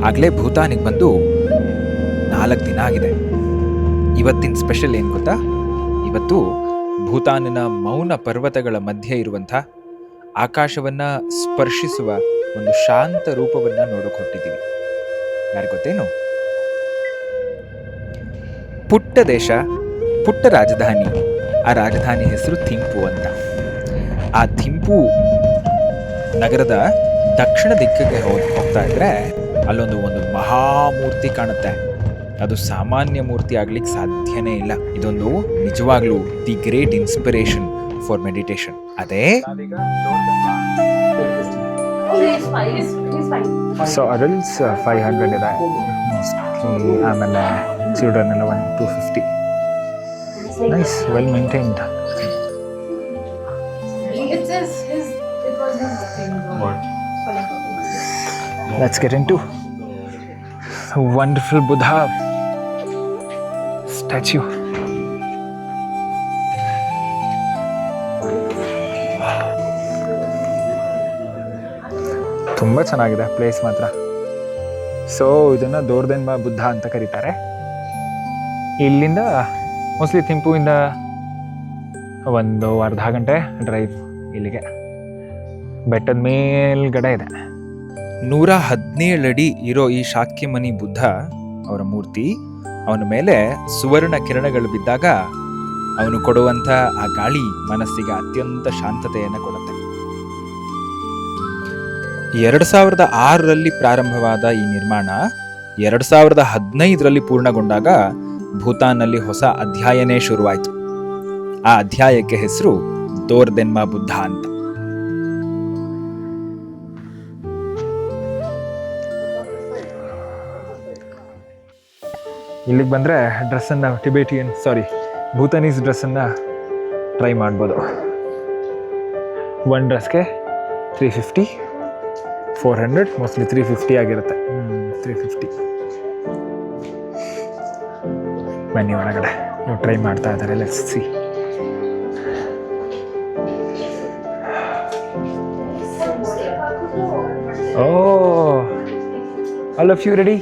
ಆಗಲೇ ಭೂತಾನಿಗೆ ಬಂದು 4 ದಿನ ಆಗಿದೆ. ಇವತ್ತಿನ ಸ್ಪೆಷಲ್ ಏನು ಗೊತ್ತಾ? ಇವತ್ತು ಭೂತಾನಿನ ಮೌನ ಪರ್ವತಗಳ ಮಧ್ಯೆ ಇರುವಂಥ ಆಕಾಶವನ್ನ ಸ್ಪರ್ಶಿಸುವ ಒಂದು ಶಾಂತ ರೂಪವನ್ನ ನೋಡೋಕೆ ಹೊರಟಿದ್ದೀವಿ. ಯಾರು ಗೊತ್ತೇನು? ಪುಟ್ಟ ದೇಶ, ಪುಟ್ಟ ರಾಜಧಾನಿ. ಆ ರಾಜಧಾನಿ ಹೆಸರು ಥಿಂಪು ಅಂತ. ಆ ಥಿಂಪು ನಗರದ ದಕ್ಷಿಣ ದಿಕ್ಕಿಗೆ ಹೋಗ್ತಾ ಇದ್ರೆ ಅಲ್ಲೊಂದು ಮಹಾಮೂರ್ತಿ ಕಾಣುತ್ತೆ. ಅದು ಸಾಮಾನ್ಯ ಮೂರ್ತಿ ಆಗ್ಲಿಕ್ಕೆ ಸಾಧ್ಯನೇ ಇಲ್ಲ. ಇದೊಂದು ನಿಜವಾಗ್ಲೂ the great inspiration for meditation. ಅದೇ ಸೊ ಅಡಲ್ಟ್ಸ್ 500 ಇದೆ ಮೋಸ್ಟ್ಲಿ, ಆಮೇಲೆ ಚಿಲ್ಡ್ರನ್ ಎಲ್ಲ 250. Nice, well maintained. Let's get into a wonderful Buddha statue. ತುಂಬ ಚೆನ್ನಾಗಿದೆ ಪ್ಲೇಸ್ ಮಾತ್ರ. ಸೊ ಇದನ್ನು ದೋರ್ದೆನ್ಬಾ ಬುದ್ಧ ಅಂತ ಕರೀತಾರೆ. ಇಲ್ಲಿಂದ ಮೋಸ್ಟ್ಲಿ ಥಿಂಪುವಿಂದ ಒಂದು ಅರ್ಧ ಗಂಟೆ ಡ್ರೈವ್ ಇಲ್ಲಿಗೆ. ಬೆಟ್ಟದ ಮೇಲ್ಗಡೆ ಇದೆ. 117 ಅಡಿ ಇರೋ ಈ ಶಾಕ್ಯಮುನಿ ಬುದ್ಧ ಅವರ ಮೂರ್ತಿ, ಅವನ ಮೇಲೆ ಸುವರ್ಣ ಕಿರಣಗಳು ಬಿದ್ದಾಗ ಅವನು ಕೊಡುವಂಥ ಆ ಗಾಳಿ ಮನಸ್ಸಿಗೆ ಅತ್ಯಂತ ಶಾಂತತೆಯನ್ನು ಕೊಡುತ್ತೆ. 2006ರಲ್ಲಿ ಪ್ರಾರಂಭವಾದ ಈ ನಿರ್ಮಾಣ 2015ರಲ್ಲಿ ಪೂರ್ಣಗೊಂಡಾಗ ಭೂತಾನ್ನಲ್ಲಿ ಹೊಸ ಅಧ್ಯಾಯನೇ ಶುರುವಾಯಿತು. ಆ ಅಧ್ಯಾಯಕ್ಕೆ ಹೆಸರು ದೋರ್ದೆನ್ಮಾ ಬುದ್ಧ ಅಂತ. ಇಲ್ಲಿಗೆ ಬಂದರೆ ಡ್ರೆಸ್ಸನ್ನು ಭೂತಾನೀಸ್ ಡ್ರೆಸ್ಸನ್ನು ಟ್ರೈ ಮಾಡ್ಬೋದು. ಒಂದು ಡ್ರೆಸ್ಗೆ 350, 400, ಮೋಸ್ಟ್ಲಿ 350 ಆಗಿರುತ್ತೆ. 350. ಬನ್ನಿ ಒಳಗಡೆ, ನೀವು ಟ್ರೈ ಮಾಡ್ತಾ ಇದ್ದಾರೆ. Let's see. All of you ready?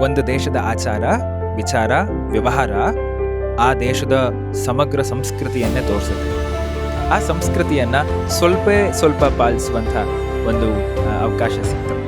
ಒಂದು ದೇಶದ ಆಚಾರ, ವಿಚಾರ, ವ್ಯವಹಾರ ಆ ದೇಶದ ಸಮಗ್ರ ಸಂಸ್ಕೃತಿಯನ್ನೇ ತೋರಿಸುತ್ತೆ. ಆ ಸಂಸ್ಕೃತಿಯನ್ನ ಸ್ವಲ್ಪ ಪಾಲಿಸುವಂಥ ಒಂದು ಅವಕಾಶ ಸಿಗ್ತದೆ.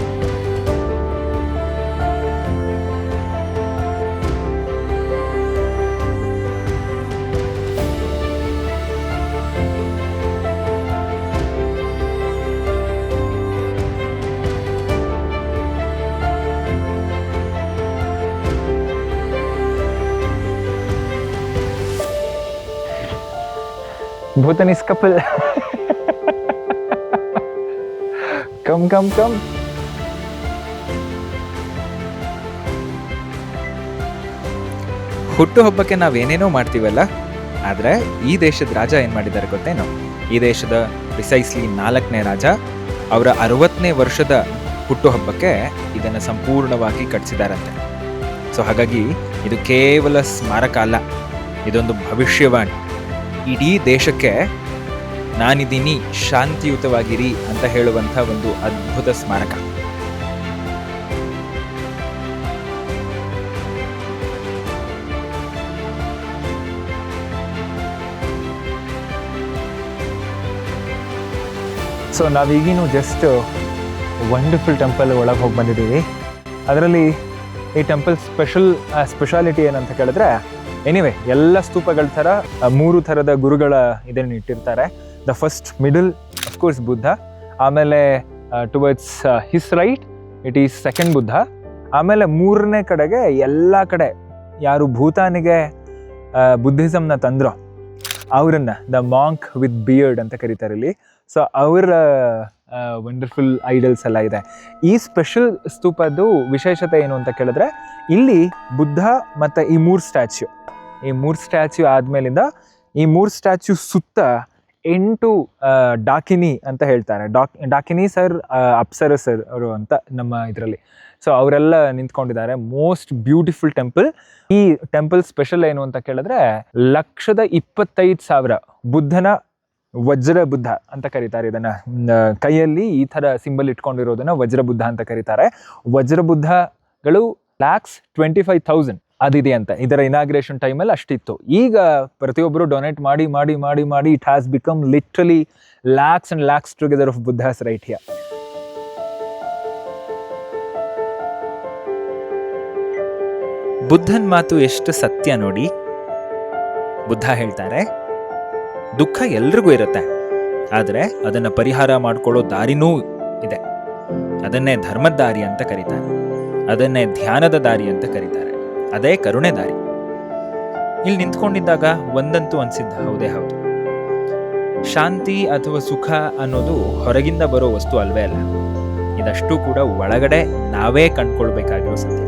Bhutanese couple. Come. ಹುಟ್ಟುಹಬ್ಬಕ್ಕೆ ನಾವೇನೇನೋ ಮಾಡ್ತೀವಲ್ಲ, ಆದರೆ ಈ ದೇಶದ ರಾಜ ಏನು ಮಾಡಿದ್ದಾರೆ ಗೊತ್ತೇನೋ? ಈ ದೇಶದ ಪ್ರಿಸೈಸ್ಲಿ 4ನೇ ರಾಜ ಅವರ 60ನೇ ವರ್ಷದ ಹುಟ್ಟುಹಬ್ಬಕ್ಕೆ ಇದನ್ನು ಸಂಪೂರ್ಣವಾಗಿ ಕಟ್ಟಿಸಿದಾರಂತೆ. ಸೊ ಹಾಗಾಗಿ ಇದು ಕೇವಲ ಸ್ಮಾರಕ ಅಲ್ಲ, ಇದೊಂದು ಭವಿಷ್ಯವಾಣಿ. ಇಡೀ ದೇಶಕ್ಕೆ ನಾನಿದ್ದೀನಿ, ಶಾಂತಿಯುತವಾಗಿರಿ ಅಂತ ಹೇಳುವಂಥ ಒಂದು ಅದ್ಭುತ ಸ್ಮಾರಕ. ಸೊ ನಾವೀಗಿನೂ ಜಸ್ಟ್ ವಂಡರ್ಫುಲ್ ಟೆಂಪಲ್ ಒಳಗೆ ಹೋಗಿ ಬಂದಿದ್ದೀವಿ. ಅದರಲ್ಲಿ ಈ ಟೆಂಪಲ್ ಸ್ಪೆಷಾಲಿಟಿ ಏನಂತ ಕೇಳಿದ್ರೆ, ಎನಿವೆ ಎಲ್ಲ ಸ್ತೂಪಗಳ ಥರ 3 ಥರದ ಗುರುಗಳ ಇದನ್ನು ಇಟ್ಟಿರ್ತಾರೆ. The first middle of course Buddha, ಆಮೇಲೆ towards his right it is second Buddha, ಆಮೇಲೆ 3ನೇ ಕಡೆಗೆ ಎಲ್ಲ ಕಡೆ ಯಾರು ಭೂತಾನಿಗೆ ಬುದ್ಧಿಸಮ್ನ ತಂದ್ರೋ ಅವರನ್ನ ದ ಮಾಂಕ್ ವಿತ್ ಬಿಯರ್ಡ್ ಅಂತ ಕರೀತಾರೆ ಇಲ್ಲಿ. ಸೊ ಅವರ ವಂಡರ್ಫುಲ್ ಐಡಲ್ಸ್ ಎಲ್ಲ ಇದೆ. ಈ ಸ್ಪೆಷಲ್ ಸ್ತೂಪದ್ದು ವಿಶೇಷತೆ ಏನು ಅಂತ ಕೇಳಿದ್ರೆ, ಇಲ್ಲಿ ಬುದ್ಧ ಮತ್ತು ಈ 3 ಸ್ಟ್ಯಾಚ್ಯೂ ಆದಮೇಲಿಂದ ಈ 3 ಸ್ಟ್ಯಾಚ್ಯೂ ಸುತ್ತ 8 ಡಾಕಿನಿ ಅಂತ ಹೇಳ್ತಾರೆ. ಡಾಕಿನಿ ಸರ್, ಅಪ್ಸರ ಸರ್ ಅವರು ಅಂತ ನಮ್ಮ ಇದರಲ್ಲಿ. ಸೊ ಅವರೆಲ್ಲ ನಿಂತ್ಕೊಂಡಿದ್ದಾರೆ. Most beautiful temple. ಈ ಟೆಂಪಲ್ ಸ್ಪೆಷಲ್ ಏನು ಅಂತ ಕೇಳಿದ್ರೆ 125,000 ಬುದ್ಧನ ವಜ್ರ ಬುದ್ಧ ಅಂತ ಕರೀತಾರೆ ಇದನ್ನ. ಕೈಯಲ್ಲಿ ಈ ತರ ಸಿಂಬಲ್ ಇಟ್ಕೊಂಡಿರೋದನ್ನ ವಜ್ರ ಬುದ್ಧ ಅಂತ ಕರೀತಾರೆ. ವಜ್ರ ಬುದ್ಧಗಳು 25,000 ಅದಿದೆ ಅಂತ ಇದರ ಇನಾಗ್ರೇಷನ್ ಟೈಮಲ್ಲಿ ಅಷ್ಟಿತ್ತು. ಈಗ ಪ್ರತಿಯೊಬ್ಬರು ಡೊನೇಟ್ ಮಾಡಿ ಮಾಡಿ ಮಾಡಿ ಮಾಡಿ it has become literally lakhs and lakhs together of Buddhas right here. ಬುದ್ಧನ್ ಮಾತು ಎಷ್ಟು ಸತ್ಯ ನೋಡಿ. ಬುದ್ಧ ಹೇಳ್ತಾರೆ, ದುಃಖ ಎಲ್ರಿಗೂ ಇರುತ್ತೆ, ಆದರೆ ಅದನ್ನು ಪರಿಹಾರ ಮಾಡ್ಕೊಳ್ಳೋ ದಾರಿನೂ ಇದೆ. ಅದನ್ನೇ ಧರ್ಮದ ದಾರಿ ಅಂತ ಕರೀತಾರೆ, ಅದನ್ನೇ ಧ್ಯಾನದ ದಾರಿ ಅಂತ ಕರೀತಾರೆ, ಅದೇ ಕರುಣೆ ದಾರಿ. ಇಲ್ಲಿ ನಿಂತ್ಕೊಂಡಿದ್ದಾಗ ಒಂದಂತೂ ಅನ್ಸಿದ್ದ, ಹೌದೇ ಹೌದು, ಶಾಂತಿ ಅಥವಾ ಸುಖ ಅನ್ನೋದು ಹೊರಗಿಂದ ಬರೋ ವಸ್ತು ಅಲ್ವೇ ಅಲ್ಲ, ಇದಷ್ಟು ಕೂಡ ಒಳಗಡೆ ನಾವೇ ಕಂಡ್ಕೊಳ್ಬೇಕಾಗಿರೋ ಸತ್ಯ.